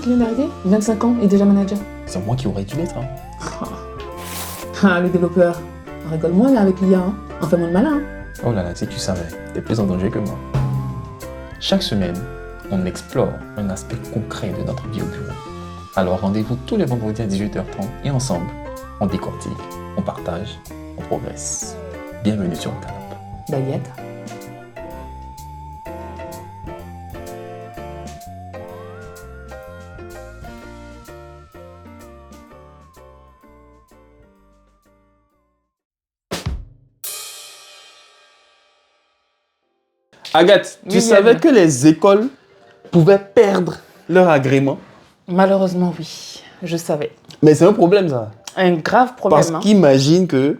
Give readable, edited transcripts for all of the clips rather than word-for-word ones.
qui vient d'arriver, 25 ans et déjà manager. C'est moi qui aurais dû l'être. Ah, les développeurs, rigole-moi là avec l'IA, hein. On fait moins le malin. Hein. Oh là là, si tu savais, t'es plus en danger que moi. Chaque semaine, on explore un aspect concret de notre vie au bureau. Alors rendez-vous tous les vendredis à 18h30 et ensemble, on décortique, on partage, on progresse. Bienvenue sur le canapé. Baguette. Agathe, tu savais que les écoles pouvaient perdre leur agrément? Malheureusement, oui. Je savais. Mais c'est un problème, ça. Un grave problème. Parce qu'imagine que,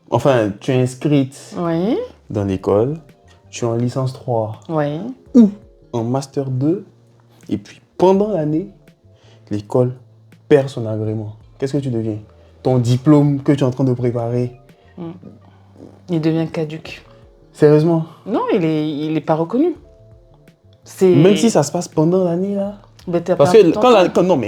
enfin, tu es inscrite Oui. dans l'école, tu es en licence 3 Oui. ou en master 2, et puis pendant l'année, l'école perd son agrément. Qu'est-ce que tu deviens? Ton diplôme que tu es en train de préparer. Il devient caduc. Sérieusement? Non, il est pas reconnu. Même si ça se passe pendant l'année, là? Parce que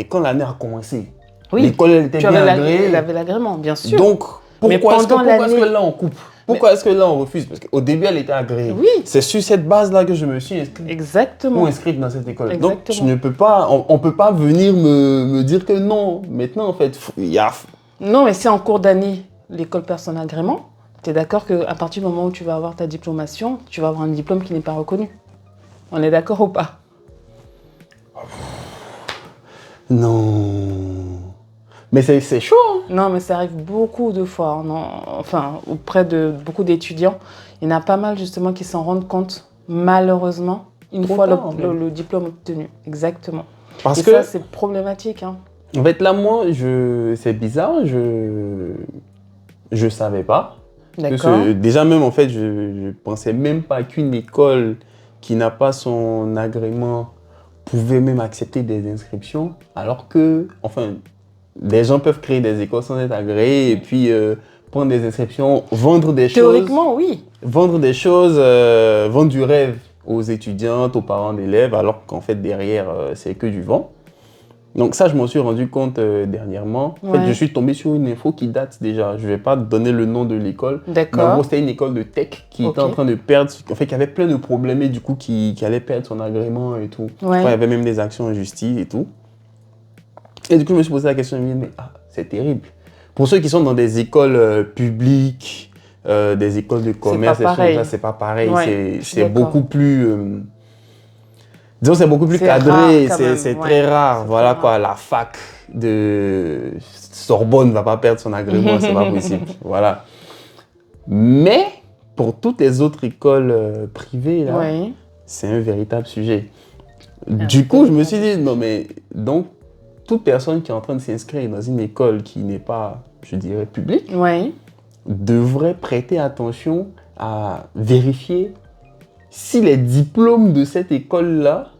quand l'année a commencé, oui, l'école était bien agréée. Elle avait l'agrément, bien sûr. Donc, pourquoi est-ce que là on coupe? Pourquoi est-ce que là on refuse? Parce qu'au début, elle était agréée. Oui. C'est sur cette base-là que je me suis inscrite. Exactement. Ou inscrite dans cette école. Exactement. Donc, tu ne peux pas, on peut pas venir me dire que non. Maintenant, en fait, il y a... Non, mais si en cours d'année, l'école perd son agrément, tu es d'accord qu'à partir du moment où tu vas avoir ta diplomation, tu vas avoir un diplôme qui n'est pas reconnu. On est d'accord ou pas? Non. Mais c'est chaud. Hein. Non, mais ça arrive beaucoup de fois. Enfin, auprès de beaucoup d'étudiants, il y en a pas mal justement qui s'en rendent compte, malheureusement, une fois le diplôme obtenu. Exactement. Parce Et que ça, c'est problématique. Hein. En fait, là, moi, c'est bizarre, je savais pas. D'accord. Déjà même, en fait, je pensais même pas qu'une école qui n'a pas son agrément pouvait même accepter des inscriptions, alors que, enfin, des gens peuvent créer des écoles sans être agréés et puis prendre des inscriptions, vendre des choses. Théoriquement, oui. Vendre des choses, vendre du rêve aux étudiantes, aux parents d'élèves, alors qu'en fait, derrière, c'est que du vent. Donc ça, je m'en suis rendu compte dernièrement. En fait, je suis tombé sur une info qui date déjà. Je ne vais pas donner le nom de l'école. D'accord. Mais en gros, c'était une école de tech qui était en train de perdre, en fait, qui avait plein de problèmes et du coup, qui allait perdre son agrément et tout. Ouais. Enfin, il y avait même des actions en justice et tout. Et du coup, je me suis posé la question, je me suis dit, mais c'est terrible. Pour ceux qui sont dans des écoles publiques, des écoles de commerce, c'est pas pareil. Ouais, c'est beaucoup plus... disons, c'est beaucoup plus cadré, c'est très rare. Voilà quoi, la fac de Sorbonne ne va pas perdre son agrément, c'est pas possible. Voilà. Mais pour toutes les autres écoles privées, là, c'est un véritable sujet. Du coup, je me suis dit, non mais, donc, toute personne qui est en train de s'inscrire dans une école qui n'est pas, je dirais, publique, devrait prêter attention à vérifier si les diplômes de cette école-là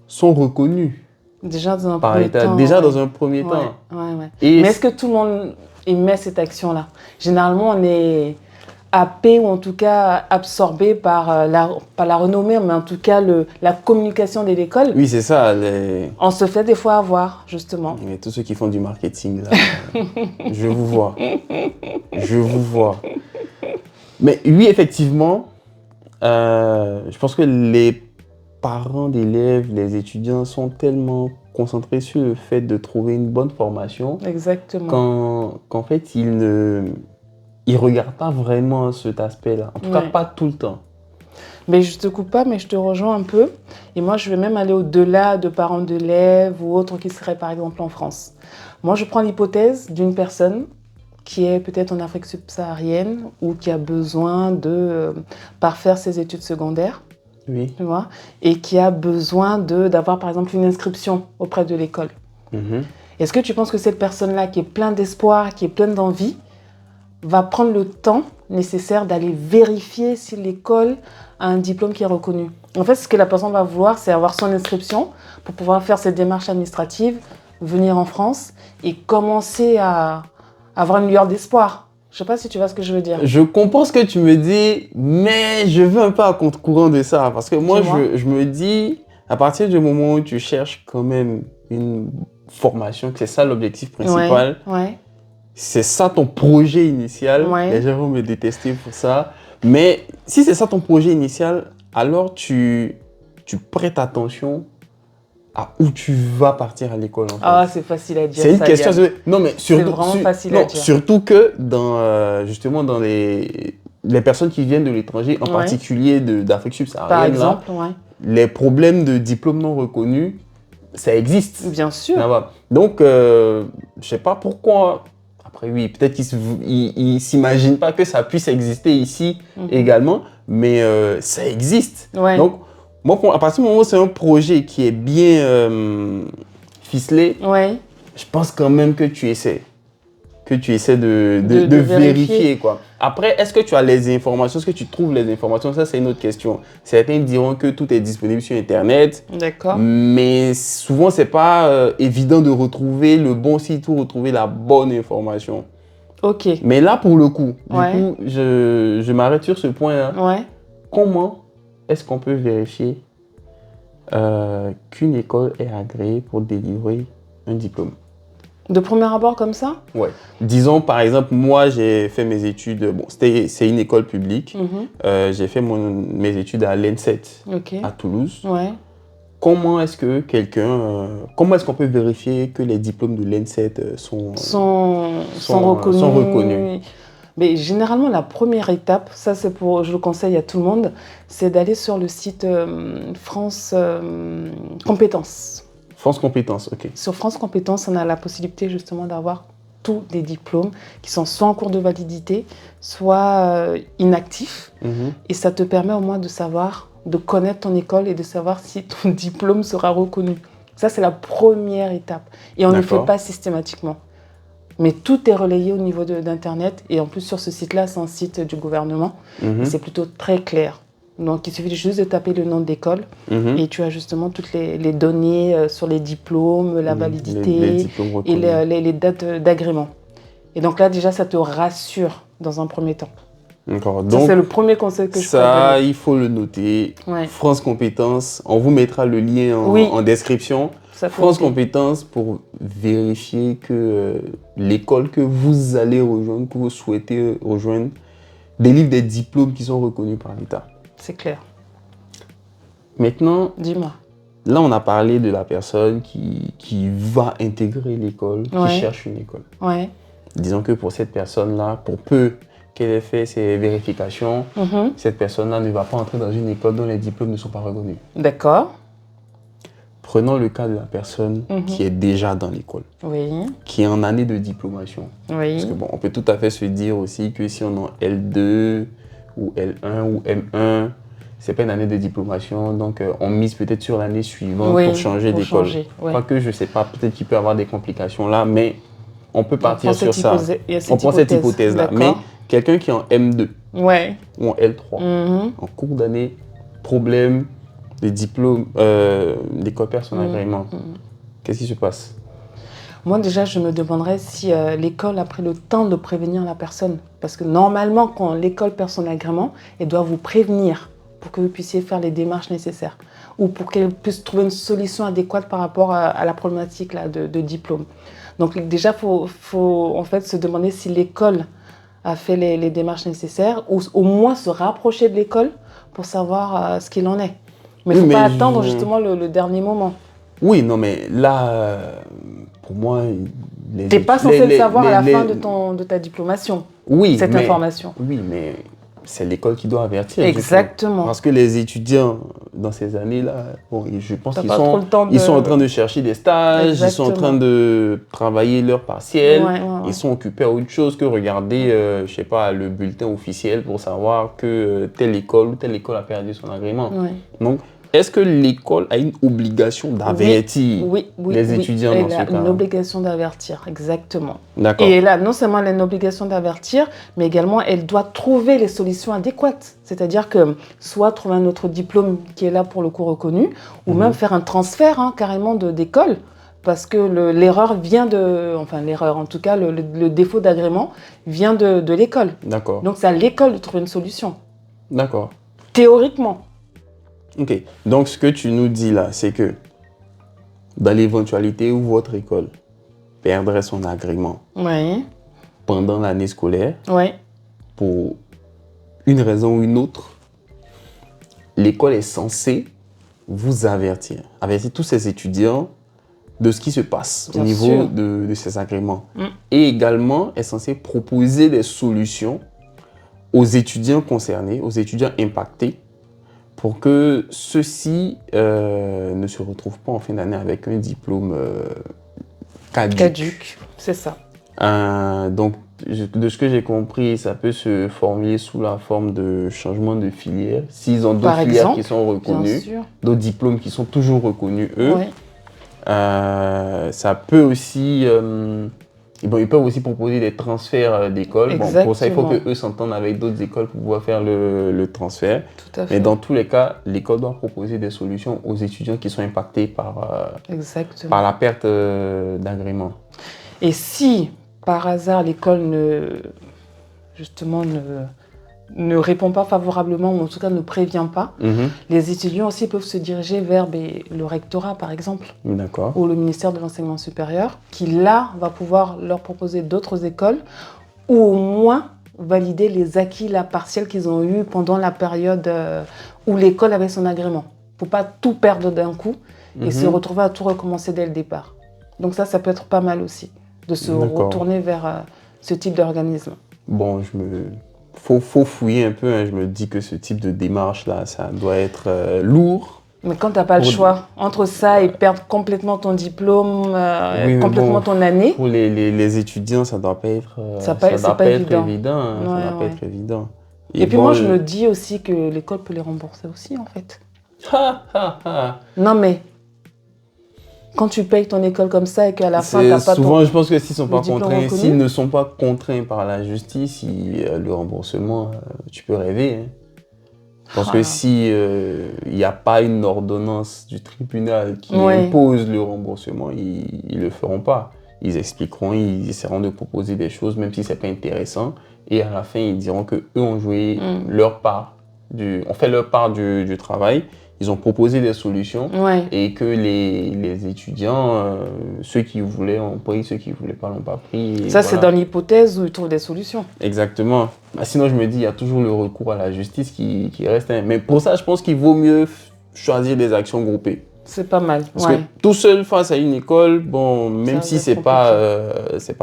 sont reconnus. Déjà dans un par premier l'État. temps. Déjà dans un premier temps. Mais est-ce que tout le monde émet cette action-là? Généralement, on est happé ou en tout cas absorbé par pas la renommée, mais en tout cas la communication de l'école. Oui, c'est ça. On se fait des fois avoir, justement. Mais tous ceux qui font du marketing, là, je vous vois. Je vous vois. Mais oui, effectivement, je pense que les parents d'élèves, les étudiants sont tellement concentrés sur le fait de trouver une bonne formation. Exactement. Qu'en fait, ils ne regardent pas vraiment cet aspect-là. En tout cas, pas tout le temps. Mais je te coupe pas, mais je te rejoins un peu. Et moi, je vais même aller au-delà de parents d'élèves ou autres qui seraient par exemple en France. Moi, je prends l'hypothèse d'une personne qui est peut-être en Afrique subsaharienne ou qui a besoin de parfaire ses études secondaires. Oui. Tu vois, et qui a besoin d'avoir par exemple une inscription auprès de l'école. Est-ce que tu penses que cette personne-là qui est pleine d'espoir, qui est pleine d'envie, va prendre le temps nécessaire d'aller vérifier si l'école a un diplôme qui est reconnu? En fait, ce que la personne va vouloir, c'est avoir son inscription pour pouvoir faire ses démarches administratives, venir en France et commencer à avoir une lueur d'espoir. Je ne sais pas si tu vois ce que je veux dire. Je comprends ce que tu me dis, mais je veux un peu à contre-courant de ça. Parce que moi, je me dis, à partir du moment où tu cherches quand même une formation, que c'est ça l'objectif principal, c'est ça ton projet initial, les gens vont me détester pour ça, mais si c'est ça ton projet initial, alors tu prêtes attention à où tu vas partir à l'école. En fait. Ah, c'est facile à dire. C'est une question. Non, mais surtout, c'est vraiment facile à dire. Surtout que justement dans les personnes qui viennent de l'étranger, en particulier d'Afrique subsaharienne, par exemple, les problèmes de diplômes non reconnus, ça existe. Bien sûr. Donc, je ne sais pas pourquoi. Après, oui, peut-être qu'ils ne s'imaginent pas que ça puisse exister ici également, mais ça existe. Donc, moi, à partir du moment où c'est un projet qui est bien ficelé, je pense quand même que tu essaies. De vérifier, quoi. Après, est-ce que tu as les informations? Est-ce que tu trouves les informations? Ça, c'est une autre question. Certains diront que tout est disponible sur Internet. D'accord. Mais souvent, ce n'est pas évident de retrouver le bon site ou retrouver la bonne information. Ok. Mais là, pour le coup, je m'arrête sur ce point-là. Comment est-ce qu'on peut vérifier qu'une école est agréée pour délivrer un diplôme? De premier abord comme ça? Ouais. Disons, par exemple, moi, j'ai fait mes études... Bon, c'est une école publique. J'ai fait mes études à l'ENSET, à Toulouse. Comment est-ce qu'on peut vérifier que les diplômes de l'ENSET sont reconnus? Mais généralement, la première étape, ça c'est je le conseille à tout le monde, c'est d'aller sur le site France Compétences. France Compétences, ok. Sur France Compétences, on a la possibilité justement d'avoir tous les diplômes qui sont soit en cours de validité, soit inactifs. Et ça te permet au moins de savoir, de connaître ton école et de savoir si ton diplôme sera reconnu. Ça, c'est la première étape. Et on ne le fait pas systématiquement. Mais tout est relayé au niveau d'Internet. Et en plus, sur ce site-là, c'est un site du gouvernement. Et c'est plutôt très clair. Donc, il suffit juste de taper le nom de l'école et tu as justement toutes les données sur les diplômes, la validité et les dates d'agrément. Et donc là, déjà, ça te rassure dans un premier temps. D'accord. Donc, c'est le premier conseil que je peux donner. Ça, il faut le noter. France Compétences, on vous mettra le lien en description. France Compétences pour vérifier que l'école que vous allez rejoindre, que vous souhaitez rejoindre, délivre des diplômes qui sont reconnus par l'État. C'est clair. Maintenant, dis-moi. Là, on a parlé de la personne qui va intégrer l'école, qui cherche une école. Disons que pour cette personne-là, pour peu qu'elle ait fait ses vérifications, cette personne-là ne va pas entrer dans une école dont les diplômes ne sont pas reconnus. D'accord. Prenons le cas de la personne qui est déjà dans l'école, qui est en année de diplomation. Parce que bon, on peut tout à fait se dire aussi que si on est en L2 ou L1 ou M1, c'est pas une année de diplomation, donc on mise peut-être sur l'année suivante pour changer d'école. Quoique je sais pas, peut-être qu'il peut y avoir des complications là, mais on peut partir sur ça. On prend cette hypothèse-là. Mais quelqu'un qui est en M2 ou en L3, en cours d'année, problème, les diplômes, l'école perd son agrément. Qu'est-ce qui se passe? Moi, déjà, je me demanderais si l'école a pris le temps de prévenir la personne. Parce que normalement, quand l'école perd son agrément, elle doit vous prévenir pour que vous puissiez faire les démarches nécessaires ou pour qu'elle puisse trouver une solution adéquate par rapport à la problématique là, de diplôme. Donc déjà, il faut en fait se demander si l'école a fait les démarches nécessaires ou au moins se rapprocher de l'école pour savoir ce qu'il en est. Mais il ne faut pas attendre justement le dernier moment. Oui, non, mais là, pour moi... Tu n'es pas censé le savoir à la fin de ta diplomation, cette information. Oui, mais c'est l'école qui doit avertir. Exactement. Parce que les étudiants, dans ces années-là, bon, je pense qu'ils sont en train de chercher des stages, ils sont en train de travailler leur partiel, ils sont occupés à autre chose que regarder, je sais pas, le bulletin officiel pour savoir que telle école ou telle école a perdu son agrément. Donc, est-ce que l'école a une obligation d'avertir les étudiants dans ce cas? Elle a une obligation d'avertir, exactement. D'accord. Et là, non seulement elle a une obligation d'avertir, mais également elle doit trouver les solutions adéquates. C'est-à-dire que soit trouver un autre diplôme qui est là pour le coup reconnu, ou même faire un transfert carrément d'école, parce que l'erreur vient de... Enfin, l'erreur, en tout cas, le défaut d'agrément vient de l'école. D'accord. Donc, c'est à l'école de trouver une solution. D'accord. Théoriquement. Ok. Donc, ce que tu nous dis là, c'est que dans l'éventualité où votre école perdrait son agrément Oui. pendant l'année scolaire, Oui. pour une raison ou une autre, l'école est censée vous avertir tous ces étudiants de ce qui se passe Bien au niveau sûr. de ces agréments. Et également est censée proposer des solutions aux étudiants concernés, aux étudiants impactés, pour que ceux-ci ne se retrouvent pas en fin d'année avec un diplôme caduc. C'est ça. Donc, de ce que j'ai compris, ça peut se formuler sous la forme de changement de filière. S'ils ont d'autres filières qui sont reconnues, d'autres diplômes qui sont toujours reconnus, eux, ça peut aussi... ils peuvent aussi proposer des transferts d'école. Bon, pour ça, il faut qu'eux s'entendent avec d'autres écoles pour pouvoir faire le transfert. Tout à fait. Mais dans tous les cas, l'école doit proposer des solutions aux étudiants qui sont impactés par la perte d'agrément. Et si, par hasard, l'école ne répond pas favorablement, ou en tout cas ne prévient pas, les étudiants aussi peuvent se diriger vers le rectorat, par exemple, ou le ministère de l'Enseignement supérieur, qui là va pouvoir leur proposer d'autres écoles, ou au moins valider les acquis partiels qu'ils ont eus pendant la période où l'école avait son agrément, pour pas tout perdre d'un coup et se retrouver à tout recommencer dès le départ. Donc ça peut être pas mal aussi, de se retourner vers ce type d'organisme. Bon, faut fouiller un peu, hein. Je me dis que ce type de démarche-là, ça doit être lourd. Mais quand tu n'as pas le choix, entre ça et perdre complètement ton diplôme, complètement ton année... Pour les étudiants, ça ne doit pas être, évident. Et puis moi, je me dis aussi que l'école peut les rembourser aussi, en fait. Non, mais... Quand tu payes ton école comme ça et qu'à la fin, tu n'as pas souvent, je pense que s'ils ne sont pas contraints par la justice, le remboursement, tu peux rêver. Hein. Parce que si il n'y a pas une ordonnance du tribunal qui impose le remboursement, ils ne le feront pas. Ils expliqueront, ils essaieront de proposer des choses, même si ce n'est pas intéressant. Et à la fin, ils diront qu'eux ont joué leur part, ont fait leur part du travail. Ils ont proposé des solutions et que les étudiants, ceux qui voulaient ont pris, ceux qui ne voulaient pas n'ont pas pris. Ça, c'est dans l'hypothèse où ils trouvent des solutions. Exactement. Sinon, je me dis, il y a toujours le recours à la justice qui reste. Hein. Mais pour ça, je pense qu'il vaut mieux choisir des actions groupées. C'est pas mal. Parce que tout seul face à une école, bon, même si c'est pas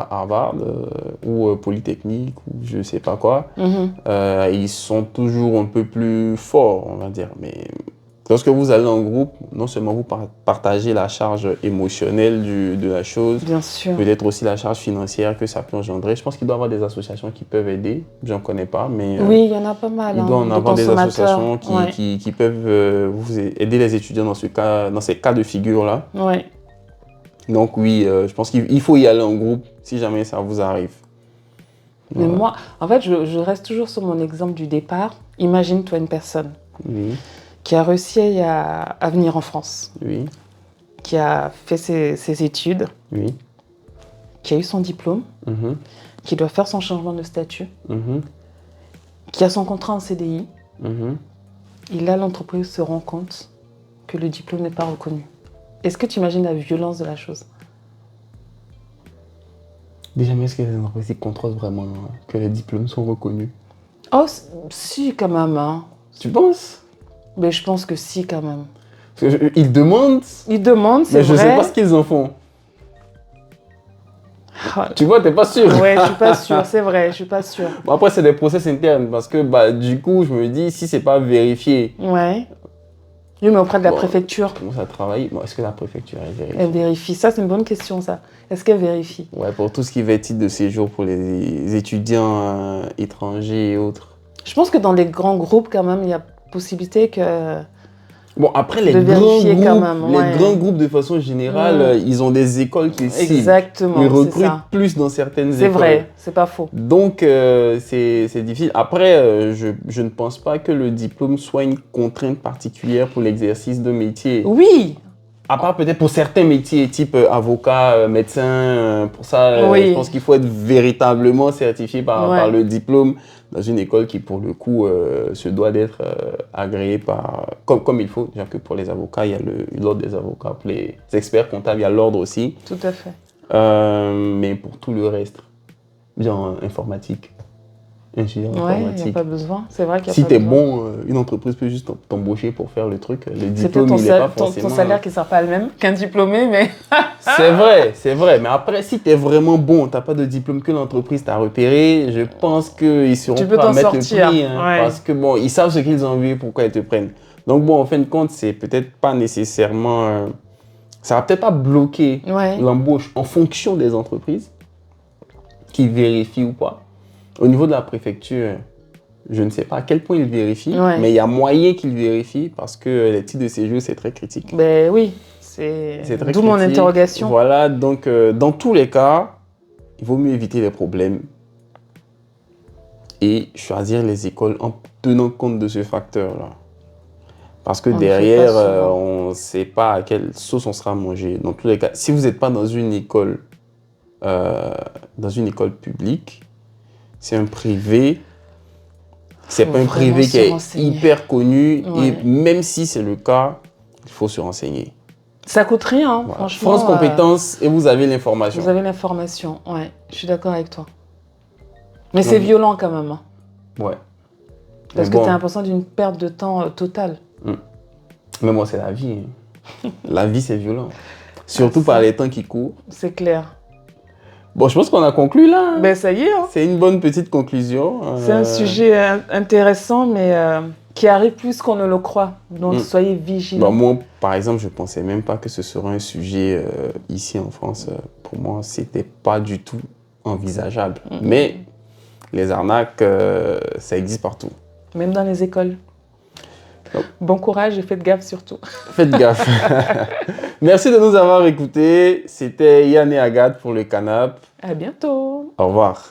Harvard ou Polytechnique ou je ne sais pas quoi, ils sont toujours un peu plus forts, on va dire. Mais lorsque vous allez en groupe, non seulement vous partagez la charge émotionnelle de la chose, peut-être aussi la charge financière que ça peut engendrer. Je pense qu'il doit y avoir des associations qui peuvent aider. Je n'en connais pas, mais oui, il y en a pas mal. Il doit en avoir des associations qui peuvent vous aider les étudiants dans ces cas de figure-là. Donc oui, je pense qu'il faut y aller en groupe si jamais ça vous arrive. Mais moi, en fait, je reste toujours sur mon exemple du départ. Imagine-toi une personne qui a réussi à venir en France, qui a fait ses études, qui a eu son diplôme, qui doit faire son changement de statut, qui a son contrat en CDI, et là, l'entreprise se rend compte que le diplôme n'est pas reconnu. Est-ce que tu imagines la violence de la chose? Déjà, mais est-ce que les entreprises contrôlent vraiment que les diplômes sont reconnus? Oh, si, quand même. Hein. Tu penses? Mais je pense que si, quand même. Parce qu'ils demandent. Ils demandent, c'est vrai. Mais je ne sais pas ce qu'ils en font. Tu vois, tu n'es pas sûr. Ouais, je ne suis pas sûre, c'est vrai, je ne suis pas sûre. Bon, après, c'est des process internes parce que du coup, je me dis, si ce n'est pas vérifié. Oui, mais auprès de la préfecture. Comment ça travaille? Est-ce que la préfecture vérifie? Elle vérifie. Ça, c'est une bonne question, ça. Est-ce qu'elle vérifie? Ouais, pour tout ce qui va être titre de séjour pour les étudiants étrangers et autres. Je pense que dans les grands groupes, quand même, il y a possibilité que... Bon, après, les grands groupes, de façon générale, ils ont des écoles qui ciblent. Exactement, ils recrutent plus dans certaines écoles. C'est vrai, c'est pas faux. Donc, c'est difficile. Après, je ne pense pas que le diplôme soit une contrainte particulière pour l'exercice de métier. Oui. À part peut-être pour certains métiers, type avocat, médecin, pour ça, je pense qu'il faut être véritablement certifié par le diplôme dans une école qui, pour le coup, se doit d'être agréée comme il faut. Déjà que pour les avocats, il y a l'ordre des avocats. Pour les experts comptables, il y a l'ordre aussi. Tout à fait. Mais pour tout le reste, bien informatique. Ingénieur informatique. Il n'y a pas besoin. C'est vrai qu'il y a si pas tu es besoin. bon, une entreprise peut juste t'embaucher pour faire le truc. Le C'est diplôme, peut-être il n'est pas forcément... ton salaire qui ne sera pas le même qu'un diplômé, mais... C'est vrai. Mais après, si tu es vraiment bon, tu n'as pas de diplôme que l'entreprise t'a repéré, je pense qu'ils seront pas à mettre le prix. Parce que bon, ils savent ce qu'ils ont vu, pourquoi ils te prennent. Donc bon, en fin de compte, c'est peut-être pas nécessairement... ça va peut-être pas bloquer l'embauche en fonction des entreprises qui vérifient ou pas. Au niveau de la préfecture, je ne sais pas à quel point ils vérifient, mais il y a moyen qu'ils vérifient parce que les titres de séjour, c'est très critique. Ben oui, c'est très d'où critique. mon interrogation. Voilà, donc dans tous les cas, il vaut mieux éviter les problèmes et choisir les écoles en tenant compte de ce facteur-là. Parce que derrière, on ne sait pas à quelle sauce on sera mangé. Dans tous les cas, si vous n'êtes pas dans une école publique, c'est un privé. C'est pas un privé qui est hyper connu. Et même si c'est le cas, il faut se renseigner. Ça coûte rien, franchement. France Compétences et vous avez l'information. Vous avez l'information, je suis d'accord avec toi. Mais c'est violent quand même. Ouais. Parce que tu as l'impression d'une perte de temps totale. Mais moi, c'est la vie. La vie, c'est violent. Surtout par les temps qui courent. C'est clair. Bon, je pense qu'on a conclu là. Ben ça y est. C'est une bonne petite conclusion. C'est un sujet intéressant, mais qui arrive plus qu'on ne le croit. Donc, soyez vigilants. Moi, par exemple, je ne pensais même pas que ce serait un sujet ici en France. Pour moi, ce n'était pas du tout envisageable. Mais les arnaques, ça existe partout. Même dans les écoles. Bon courage et faites gaffe surtout. Faites gaffe. Merci de nous avoir écoutés. C'était Yann et Agathe pour le Canap. À bientôt. Au revoir.